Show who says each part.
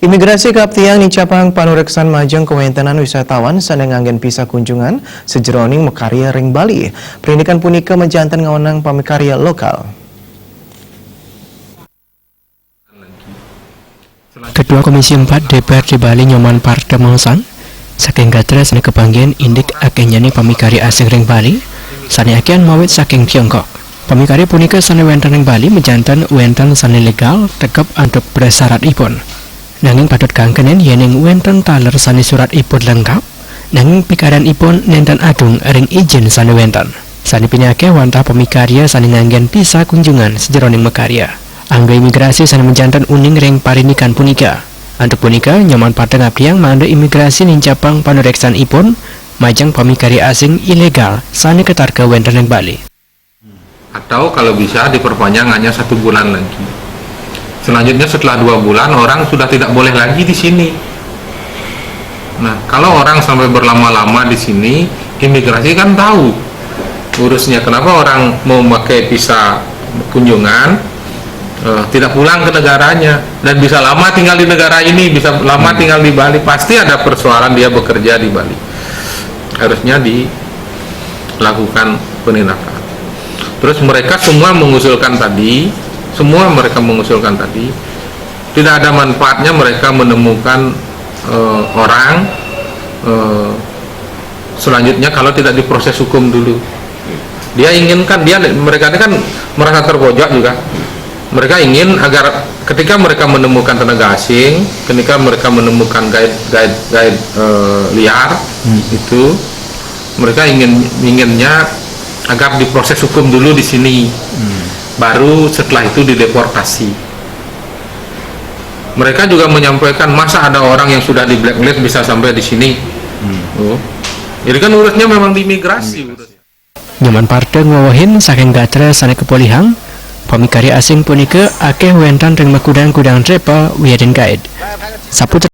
Speaker 1: Imigrasi Kaptiang ni Capang Panureksan Majeng Kewentenan wisatawan saneng anggen pisah kunjungan sejeroning mekarya ring Bali. Perindikan punika menjantan ngawenang pamikarya lokal.
Speaker 2: Ketua Komisi 4 DPR di Bali Nyoman Parda Mongsan saking gatra sane kebanggian indik akenyane pamikarya asing ring Bali sane akean mawit saking Tiongkok. Pamikarya punika sane wenten ring Bali menjantan wenten sane legal tekep antuk bersyarat ipun. Nanging patut kangkenen yening wenten taler sane surat ipun lengkap, nanging pikaran ipun nenten adung ring izin sane wenten. Sane pinyake wantah pemikarya sane nganggen pisah kunjungan sejeroning mekarya. Angga imigrasi sane menjantan uning ring parinikan punika. Antuk punika Nyoman Parda Kaptiang manda imigrasi ning Capang Panureksan ipun majeng pemikarya asing ilegal sane ketarga wenten ring Bali.
Speaker 3: Atau kalau bisa diperpanjang hanya 1 bulan lagi. Selanjutnya setelah 2 bulan orang sudah tidak boleh lagi di sini. Nah, kalau orang sampai berlama-lama di sini, imigrasi kan tahu urusnya. Kenapa orang mau pakai visa kunjungan, tidak pulang ke negaranya dan bisa lama tinggal di negara ini, bisa lama tinggal di Bali. Pasti ada persoalan dia bekerja di Bali. Harusnya dilakukan penindakan. Terus mereka semua mengusulkan tadi. Tidak ada manfaatnya mereka menemukan orang selanjutnya kalau tidak diproses hukum dulu. Mereka ini kan merasa terpojok juga. Mereka ingin agar ketika mereka menemukan tenaga asing, ketika mereka menemukan guide liar itu, mereka inginnya agar diproses hukum dulu di sini. Baru setelah itu dideportasi. Mereka juga menyampaikan masa ada orang yang sudah di blacklist bisa sampai di sini. Jadi kan urusnya memang di imigrasi.
Speaker 2: Nyoman Parda ngawahin saking gatra sane kepolihang pamikarya asing punika akeh wenten ring makudang-kudang travel wiadin guide. Saputra